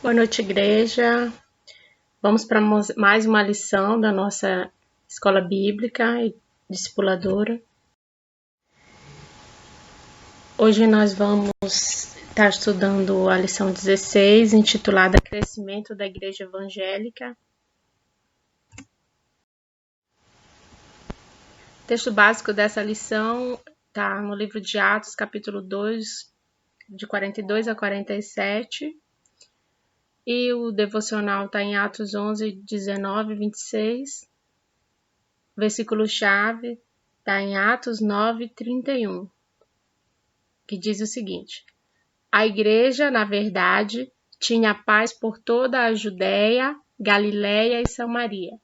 Boa noite, igreja. Vamos para mais uma lição da nossa escola bíblica e discipuladora. Hoje nós vamos estar estudando a lição 16, intitulada Crescimento da Igreja Evangélica. O texto básico dessa lição está no livro de Atos, capítulo 2, de 42 a 47. E o devocional está em Atos 11, 19 e 26. O versículo-chave está em Atos 9, 31, que diz o seguinte: A igreja, na verdade, tinha paz por toda a Judéia, Galiléia e Samaria,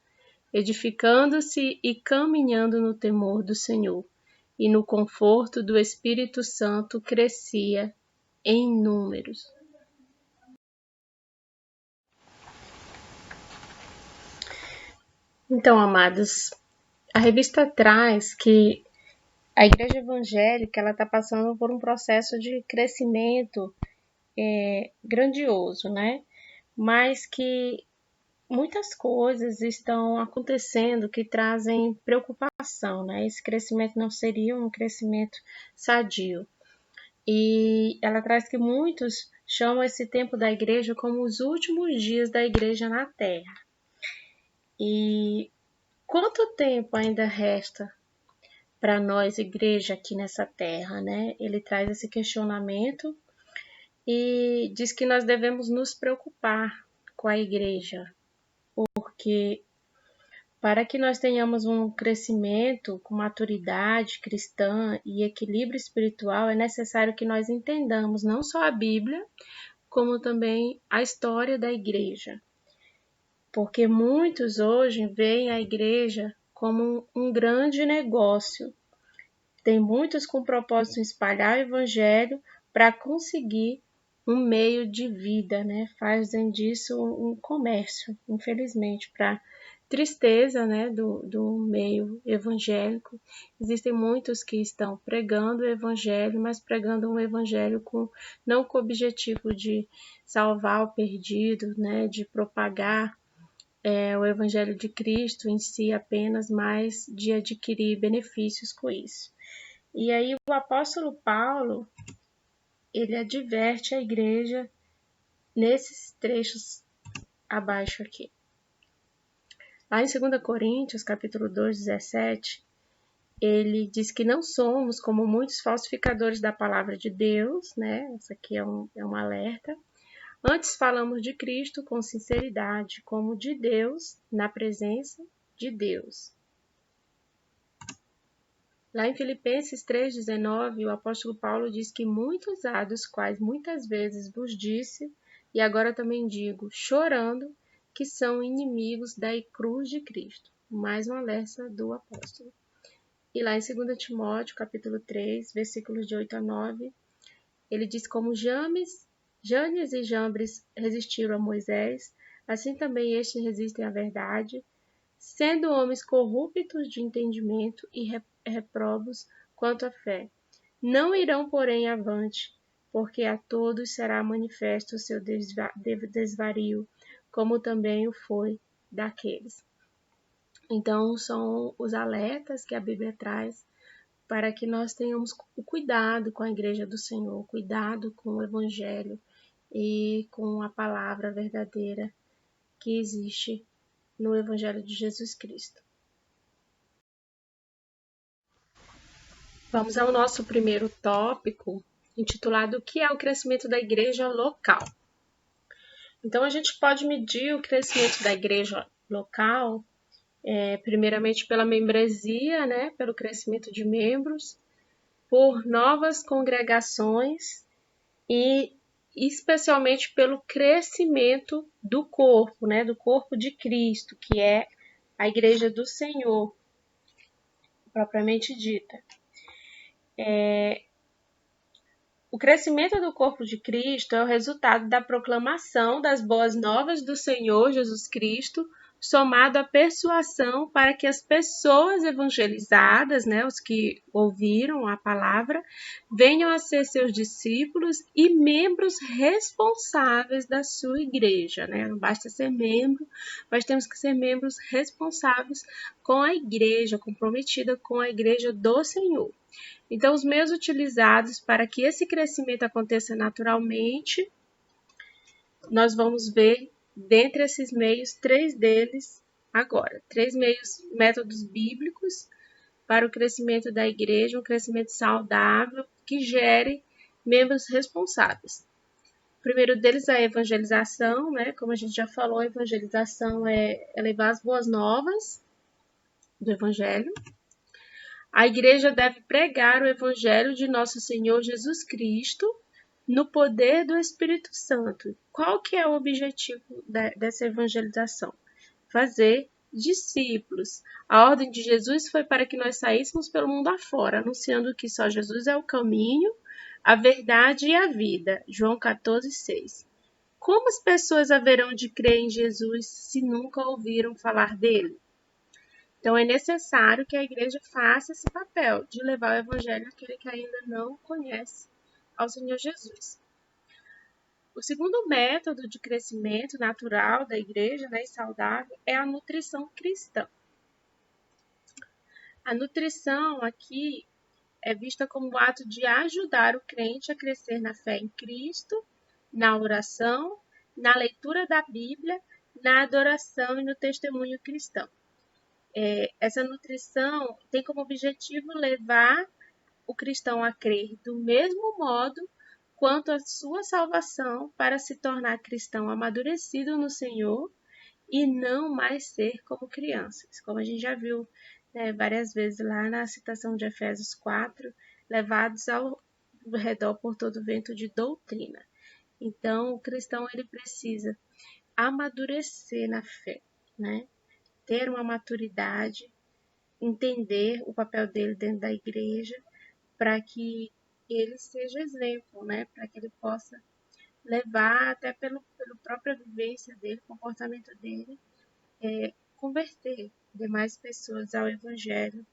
edificando-se e caminhando no temor do Senhor, e no conforto do Espírito Santo crescia em números. Então, amados, a revista traz que a igreja evangélica está passando por um processo de crescimento grandioso, né? Mas que muitas coisas estão acontecendo que trazem preocupação, né? Esse crescimento não seria um crescimento sadio. E ela traz que muitos chamam esse tempo da igreja como os últimos dias da igreja na Terra. E quanto tempo ainda resta para nós, igreja, aqui nessa terra, né? Ele traz esse questionamento e diz que nós devemos nos preocupar com a igreja, porque para que nós tenhamos um crescimento com maturidade cristã e equilíbrio espiritual, é necessário que nós entendamos não só a Bíblia, como também a história da igreja. Porque muitos hoje veem a igreja como um grande negócio. Tem muitos com o propósito de espalhar o evangelho para conseguir um meio de vida, né? Fazem disso um comércio, infelizmente, para tristeza, né, do meio evangélico. Existem muitos que estão pregando o evangelho, mas pregando um evangelho não com o objetivo de salvar o perdido, né, de propagar o evangelho de Cristo em si apenas, mas de adquirir benefícios com isso. E aí o apóstolo Paulo, ele adverte a igreja nesses trechos abaixo aqui. Lá em 2 Coríntios, capítulo 2, 17, ele diz que não somos como muitos falsificadores da palavra de Deus, né? Isso aqui é um alerta. Antes falamos de Cristo com sinceridade, como de Deus, na presença de Deus. Lá em Filipenses 3,19, o apóstolo Paulo diz que muitos há dos quais muitas vezes vos disse, e agora também digo, chorando, que são inimigos da cruz de Cristo. Mais uma alerta do apóstolo. E lá em 2 Timóteo, capítulo 3, versículos de 8 a 9, ele diz como Janes e Jambres resistiram a Moisés, assim também estes resistem à verdade, sendo homens corruptos de entendimento e reprobos quanto à fé. Não irão, porém, avante, porque a todos será manifesto o seu desvario, como também o foi daqueles. Então, são os alertas que a Bíblia traz para que nós tenhamos o cuidado com a Igreja do Senhor, cuidado com o Evangelho e com a palavra verdadeira que existe no Evangelho de Jesus Cristo. Vamos ao nosso primeiro tópico, intitulado O que é o crescimento da igreja local? Então, a gente pode medir o crescimento da igreja local, primeiramente pela membresia, né, pelo crescimento de membros, por novas congregações e especialmente pelo crescimento do corpo, né, do corpo de Cristo, que é a igreja do Senhor, propriamente dita. O crescimento do corpo de Cristo é o resultado da proclamação das boas novas do Senhor Jesus Cristo somado à persuasão para que as pessoas evangelizadas, né, os que ouviram a palavra, venham a ser seus discípulos e membros responsáveis da sua igreja, né? Não basta ser membro, mas temos que ser membros responsáveis com a igreja, comprometida com a igreja do Senhor. Então, os meios utilizados para que esse crescimento aconteça naturalmente, nós vamos ver dentre esses meios, 3 deles agora. 3 métodos bíblicos para o crescimento da igreja, um crescimento saudável que gere membros responsáveis. O primeiro deles é a evangelização, né? Como a gente já falou, a evangelização é levar as boas novas do evangelho. A igreja deve pregar o evangelho de nosso Senhor Jesus Cristo no poder do Espírito Santo. Qual que é o objetivo dessa evangelização? Fazer discípulos. A ordem de Jesus foi para que nós saíssemos pelo mundo afora, anunciando que só Jesus é o caminho, a verdade e a vida. João 14,6. Como as pessoas haverão de crer em Jesus se nunca ouviram falar dele? Então, é necessário que a igreja faça esse papel de levar o evangelho àquele que ainda não conhece ao Senhor Jesus. O segundo método de crescimento natural da igreja, né, e saudável, é a nutrição cristã. A nutrição aqui é vista como o ato de ajudar o crente a crescer na fé em Cristo, na oração, na leitura da Bíblia, na adoração e no testemunho cristão. Essa nutrição tem como objetivo levar o cristão a crer do mesmo modo quanto à sua salvação, para se tornar cristão amadurecido no Senhor e não mais ser como crianças. Como a gente já viu, né, várias vezes lá na citação de Efésios 4, levados ao redor por todo vento de doutrina. Então, o cristão ele precisa amadurecer na fé, né? Ter uma maturidade, entender o papel dele dentro da igreja, para que ele seja exemplo, né? Para que ele possa levar, até pela própria vivência dele, comportamento dele, converter demais pessoas ao Evangelho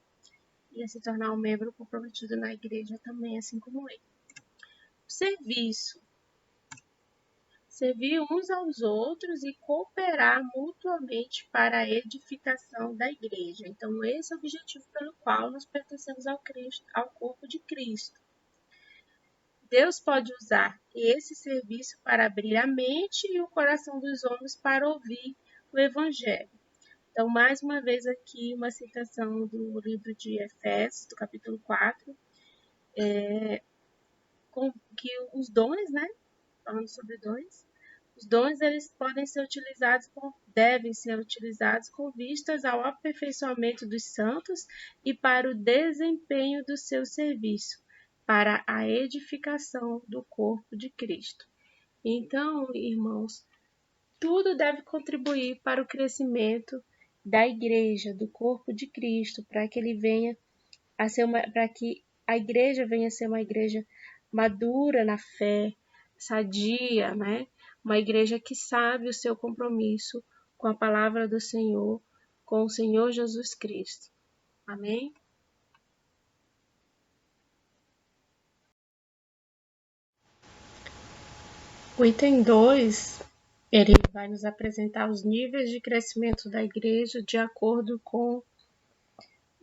e a se tornar um membro comprometido na igreja também, assim como ele. O serviço. Servir uns aos outros e cooperar mutuamente para a edificação da igreja. Então, esse é o objetivo pelo qual nós pertencemos ao corpo de Cristo. Deus pode usar esse serviço para abrir a mente e o coração dos homens para ouvir o Evangelho. Então, mais uma vez aqui, uma citação do livro de Efésios, do capítulo 4, que os dons, né? Falando sobre dons, os dons eles devem ser utilizados com vistas ao aperfeiçoamento dos santos e para o desempenho do seu serviço, para a edificação do corpo de Cristo. Então, irmãos, tudo deve contribuir para o crescimento da igreja, do corpo de Cristo, para que ele venha a ser para que a igreja venha a ser uma igreja madura na fé, sadia, né? Uma igreja que sabe o seu compromisso com a palavra do Senhor, com o Senhor Jesus Cristo. Amém? O item 2, ele vai nos apresentar os níveis de crescimento da igreja de acordo com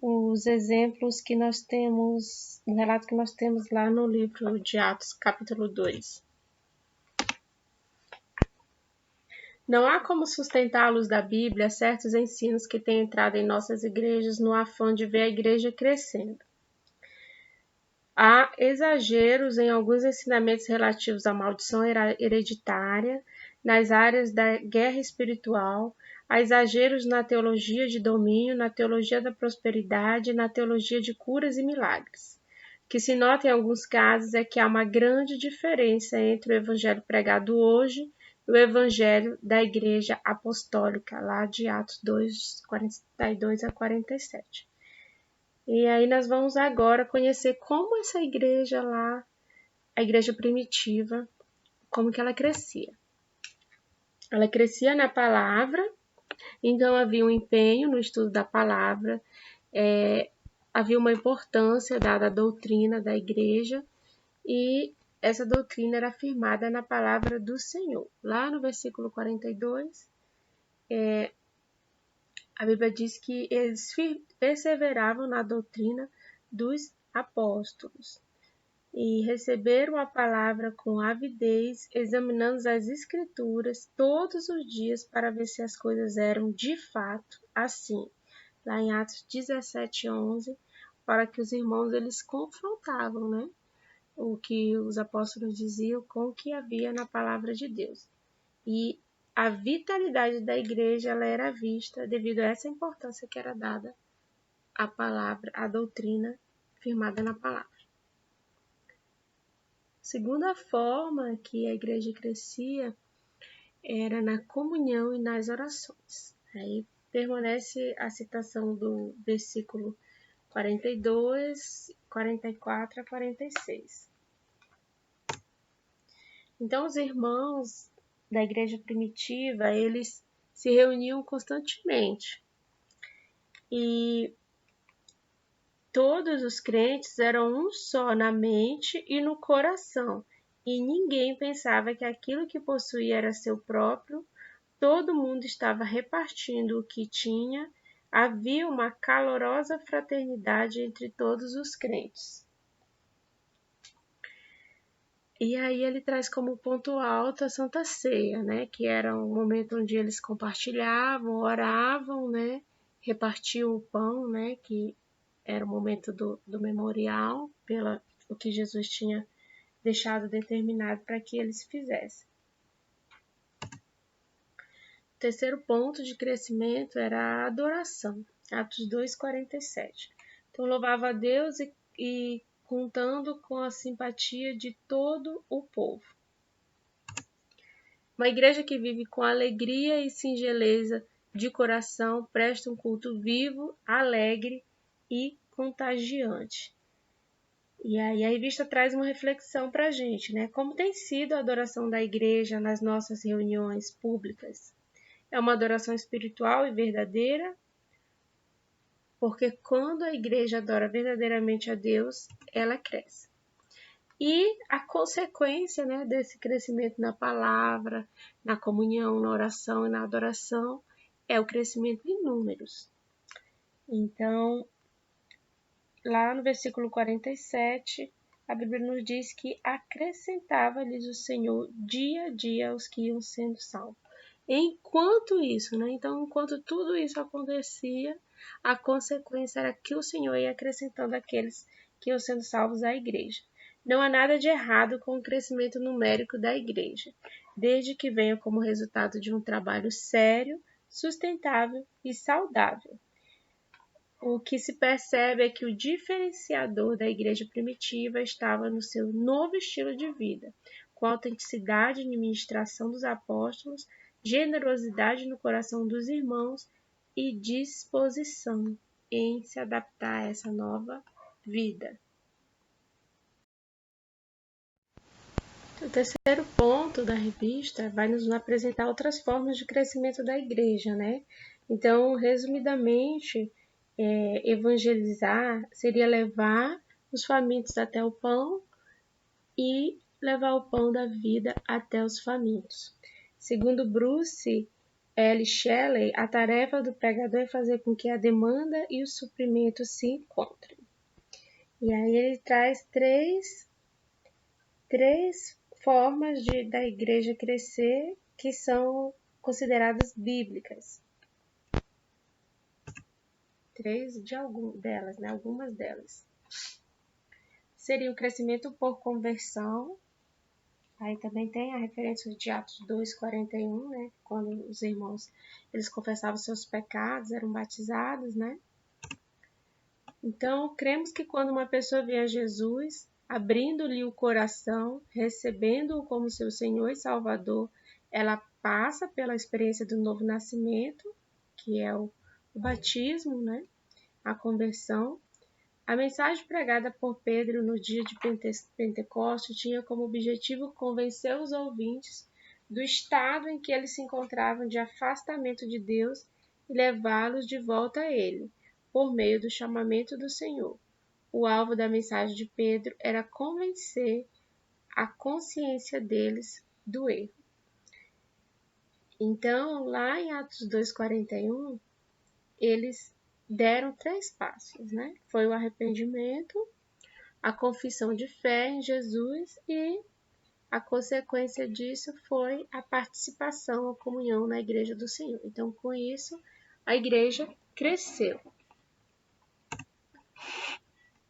os exemplos que nós temos, o relato que nós temos lá no livro de Atos, capítulo 2. Não há como sustentá-los da Bíblia certos ensinos que têm entrado em nossas igrejas no afã de ver a igreja crescendo. Há exageros em alguns ensinamentos relativos à maldição hereditária, nas áreas da guerra espiritual, há exageros na teologia de domínio, na teologia da prosperidade, na teologia de curas e milagres. O que se nota em alguns casos é que há uma grande diferença entre o evangelho pregado hoje e o evangelho da igreja apostólica, lá de Atos 2, 42 a 47. E aí nós vamos agora conhecer como essa igreja lá, a igreja primitiva, como que ela crescia. Ela crescia na palavra, Então havia um empenho no estudo da palavra, havia uma importância dada à doutrina da igreja, e essa doutrina era firmada na palavra do Senhor. Lá no versículo 42, a Bíblia diz que eles perseveravam na doutrina dos apóstolos e receberam a palavra com avidez, examinando as escrituras todos os dias para ver se as coisas eram de fato assim. Lá em Atos 17:11, para que os irmãos eles confrontavam, né, o que os apóstolos diziam com o que havia na palavra de Deus. E a vitalidade da igreja ela era vista devido a essa importância que era dada à palavra, à doutrina firmada na palavra. Segunda forma que a igreja crescia era na comunhão e nas orações. Aí permanece a citação do versículo 42, 44 a 46. Então, os irmãos da igreja primitiva, eles se reuniam constantemente. E todos os crentes eram um só na mente e no coração. E ninguém pensava que aquilo que possuía era seu próprio. Todo mundo estava repartindo o que tinha. Havia uma calorosa fraternidade entre todos os crentes. E aí ele traz como ponto alto a Santa Ceia, né? Que era um momento onde eles compartilhavam, oravam, né? Repartiam o pão, né? Que era o momento do memorial, pela o que Jesus tinha deixado determinado para que eles fizessem. O terceiro ponto de crescimento era a adoração, Atos 2:47. Então louvava a Deus e contando com a simpatia de todo o povo. Uma igreja que vive com alegria e singeleza de coração presta um culto vivo, alegre e contagiante. E aí a revista traz uma reflexão para a gente, né? Como tem sido a adoração da igreja nas nossas reuniões públicas? É uma adoração espiritual e verdadeira? Porque quando a igreja adora verdadeiramente a Deus, ela cresce. E a consequência, né, desse crescimento na palavra, na comunhão, na oração e na adoração é o crescimento em números. Então, lá no versículo 47, a Bíblia nos diz que acrescentava-lhes o Senhor dia a dia aos que iam sendo salvos. Enquanto isso, né? Então, enquanto tudo isso acontecia, a consequência era que o Senhor ia acrescentando aqueles que iam sendo salvos à igreja. Não há nada de errado com o crescimento numérico da igreja, desde que venha como resultado de um trabalho sério, sustentável e saudável. O que se percebe é que o diferenciador da igreja primitiva estava no seu novo estilo de vida, com autenticidade de ministração dos apóstolos, generosidade no coração dos irmãos e disposição em se adaptar a essa nova vida. O terceiro ponto da revista vai nos apresentar outras formas de crescimento da igreja, né? Então, resumidamente, evangelizar seria levar os famintos até o pão e levar o pão da vida até os famintos. Segundo Bruce L. Shelley, a tarefa do pregador é fazer com que a demanda e o suprimento se encontrem. E aí ele traz três formas da igreja crescer que são consideradas bíblicas. Algumas delas. Seria o crescimento por conversão. Aí também tem a referência de Atos 2:41, né? Quando os irmãos eles confessavam seus pecados, eram batizados, né? Então, cremos que quando uma pessoa vê a Jesus, abrindo-lhe o coração, recebendo-o como seu Senhor e Salvador, ela passa pela experiência do novo nascimento, que é o batismo, né? A conversão. A mensagem pregada por Pedro no dia de Pentecostes tinha como objetivo convencer os ouvintes do estado em que eles se encontravam de afastamento de Deus e levá-los de volta a Ele, por meio do chamamento do Senhor. O alvo da mensagem de Pedro era convencer a consciência deles do erro. Então, lá em Atos 2,41, eles deram 3 passos, né? Foi o arrependimento, a confissão de fé em Jesus e a consequência disso foi a participação, a comunhão na igreja do Senhor. Então, com isso, a igreja cresceu.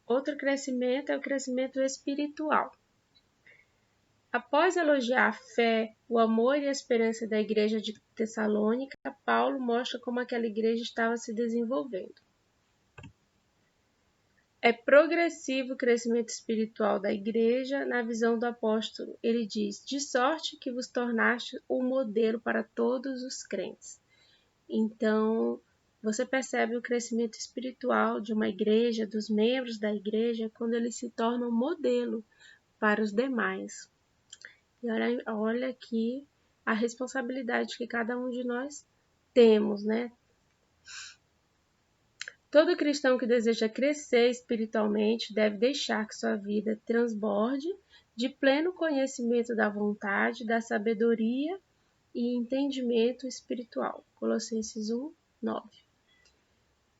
Outro crescimento é o crescimento espiritual. Após elogiar a fé, o amor e a esperança da igreja de Tessalônica, Paulo mostra como aquela igreja estava se desenvolvendo. É progressivo o crescimento espiritual da igreja na visão do apóstolo. Ele diz, de sorte que vos tornaste um modelo para todos os crentes. Então, você percebe o crescimento espiritual de uma igreja, dos membros da igreja, quando eles se tornam modelo para os demais. E olha aqui a responsabilidade que cada um de nós temos, né? Todo cristão que deseja crescer espiritualmente deve deixar que sua vida transborde de pleno conhecimento da vontade, da sabedoria e entendimento espiritual. Colossenses 1, 9.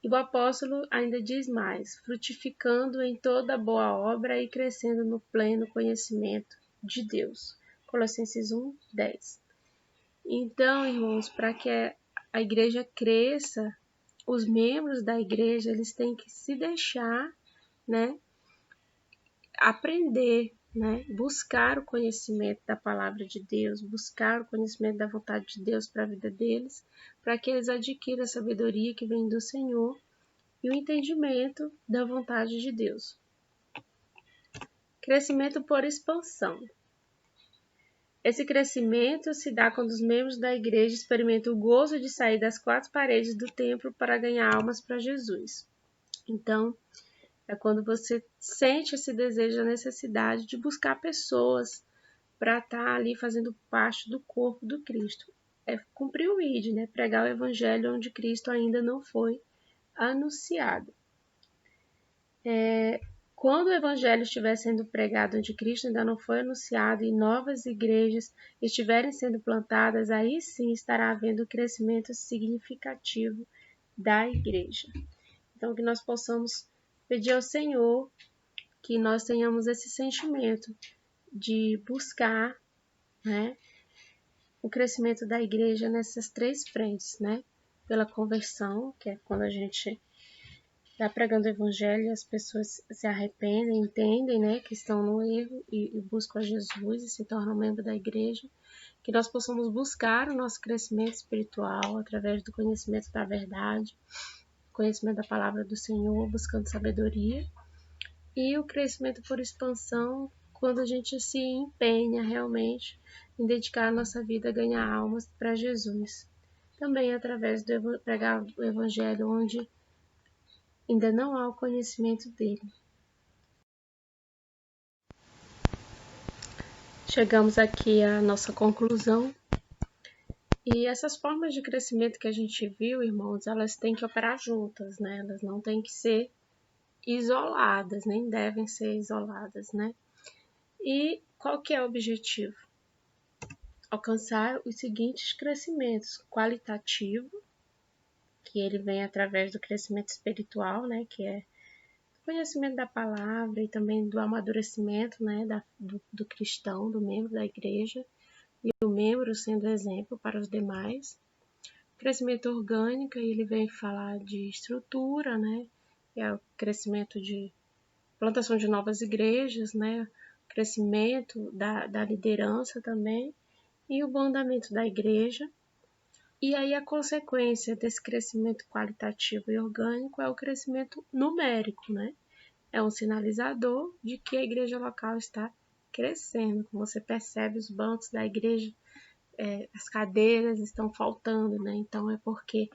E o apóstolo ainda diz mais, frutificando em toda boa obra e crescendo no pleno conhecimento de Deus. Colossenses 1, 10. Então, irmãos, para que a igreja cresça, os membros da igreja, eles têm que se deixar, né, aprender, né, buscar o conhecimento da palavra de Deus, buscar o conhecimento da vontade de Deus para a vida deles, para que eles adquiram a sabedoria que vem do Senhor e o entendimento da vontade de Deus. Crescimento por expansão. Esse crescimento se dá quando os membros da igreja experimentam o gozo de sair das 4 paredes do templo para ganhar almas para Jesus. Então, é quando você sente esse desejo, a necessidade de buscar pessoas para estar ali fazendo parte do corpo do Cristo. É cumprir o ID, né? Pregar o evangelho onde Cristo ainda não foi anunciado. Quando o evangelho estiver sendo pregado onde Cristo ainda não foi anunciado e novas igrejas estiverem sendo plantadas, aí sim estará havendo um crescimento significativo da igreja. Então, que nós possamos pedir ao Senhor que nós tenhamos esse sentimento de buscar, né, o crescimento da igreja nessas 3 frentes, né? Pela conversão, que é quando a gente está pregando o evangelho e as pessoas se arrependem, entendem, né, que estão no erro e buscam a Jesus e se tornam membro da igreja. Que nós possamos buscar o nosso crescimento espiritual através do conhecimento da verdade, conhecimento da palavra do Senhor, buscando sabedoria. E o crescimento por expansão, quando a gente se empenha realmente em dedicar a nossa vida a ganhar almas para Jesus. Também através do pregar o evangelho onde ainda não há o conhecimento dele. Chegamos aqui à nossa conclusão. E essas formas de crescimento que a gente viu, irmãos, elas têm que operar juntas, né? Elas não têm que ser isoladas, nem devem ser isoladas, né? E qual que é o objetivo? Alcançar os seguintes crescimentos: qualitativo, que ele vem através do crescimento espiritual, né? Que é o conhecimento da palavra e também do amadurecimento, né? Do cristão, do membro da igreja, e o membro sendo exemplo para os demais. Crescimento orgânico, ele vem falar de estrutura, né? Que é o crescimento de plantação de novas igrejas, né? Crescimento da liderança também e o bom andamento da igreja. E aí a consequência desse crescimento qualitativo e orgânico é o crescimento numérico, né? É um sinalizador de que a igreja local está crescendo. Como você percebe, os bancos da igreja, as cadeiras estão faltando, né? Então é porque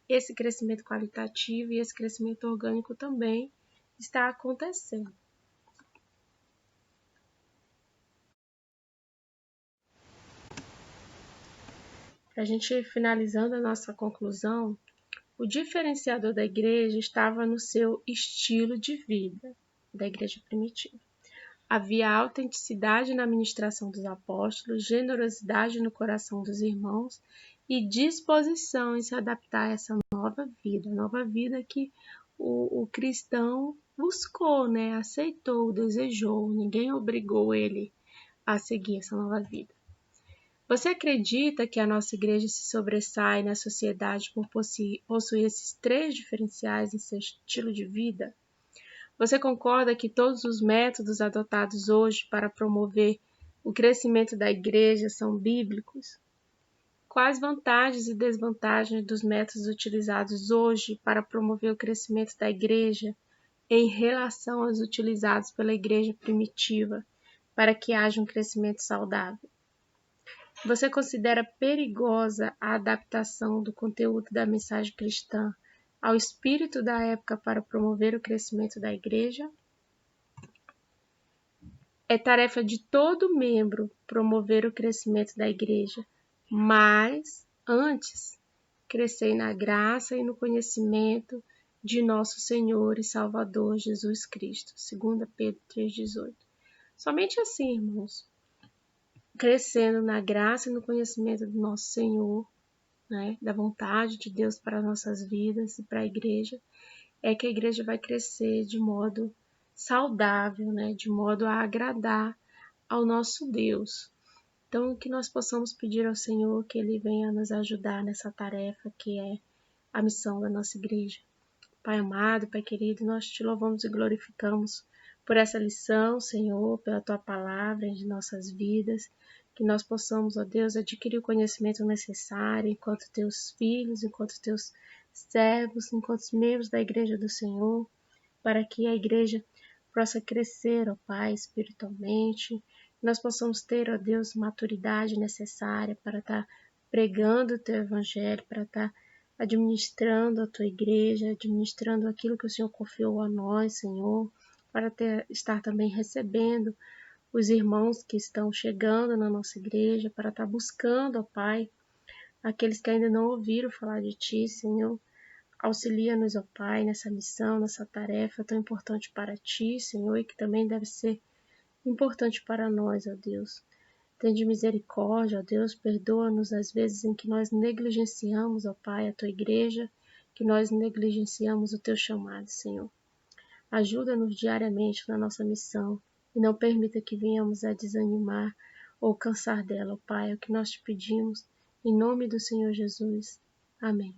esse crescimento qualitativo e esse crescimento orgânico também está acontecendo. Para a gente finalizando a nossa conclusão, o diferenciador da igreja estava no seu estilo de vida, da igreja primitiva. Havia autenticidade na ministração dos apóstolos, generosidade no coração dos irmãos e disposição em se adaptar a essa nova vida que o cristão buscou, né? Aceitou, desejou, ninguém obrigou ele a seguir essa nova vida. Você acredita que a nossa igreja se sobressai na sociedade por possuir esses 3 diferenciais em seu estilo de vida? Você concorda que todos os métodos adotados hoje para promover o crescimento da igreja são bíblicos? Quais vantagens e desvantagens dos métodos utilizados hoje para promover o crescimento da igreja em relação aos utilizados pela igreja primitiva para que haja um crescimento saudável? Você considera perigosa a adaptação do conteúdo da mensagem cristã ao espírito da época para promover o crescimento da igreja? É tarefa de todo membro promover o crescimento da igreja, mas, antes, crescer na graça e no conhecimento de nosso Senhor e Salvador Jesus Cristo. 2 Pedro 3,18. Somente assim, irmãos, crescendo na graça e no conhecimento do nosso Senhor, né, da vontade de Deus para nossas vidas e para a igreja, é que a igreja vai crescer de modo saudável, né, de modo a agradar ao nosso Deus. Então, que nós possamos pedir ao Senhor que Ele venha nos ajudar nessa tarefa que é a missão da nossa igreja. Pai amado, Pai querido, nós te louvamos e glorificamos por essa lição, Senhor, pela Tua palavra em nossas vidas, que nós possamos, ó Deus, adquirir o conhecimento necessário enquanto Teus filhos, enquanto Teus servos, enquanto membros da igreja do Senhor, para que a igreja possa crescer, ó Pai, espiritualmente, nós possamos ter, ó Deus, maturidade necessária para estar pregando o Teu Evangelho, para estar administrando a Tua igreja, administrando aquilo que o Senhor confiou a nós, Senhor, para estar também recebendo os irmãos que estão chegando na nossa igreja, para estar buscando, ó Pai, aqueles que ainda não ouviram falar de Ti, Senhor. Auxilia-nos, ó Pai, nessa missão, nessa tarefa tão importante para Ti, Senhor, e que também deve ser importante para nós, ó Deus. Tende misericórdia, ó Deus, perdoa-nos as vezes em que nós negligenciamos, ó Pai, a Tua igreja, que nós negligenciamos o Teu chamado, Senhor. Ajuda-nos diariamente na nossa missão e não permita que venhamos a desanimar ou cansar dela, ó Pai, é o que nós te pedimos, em nome do Senhor Jesus. Amém.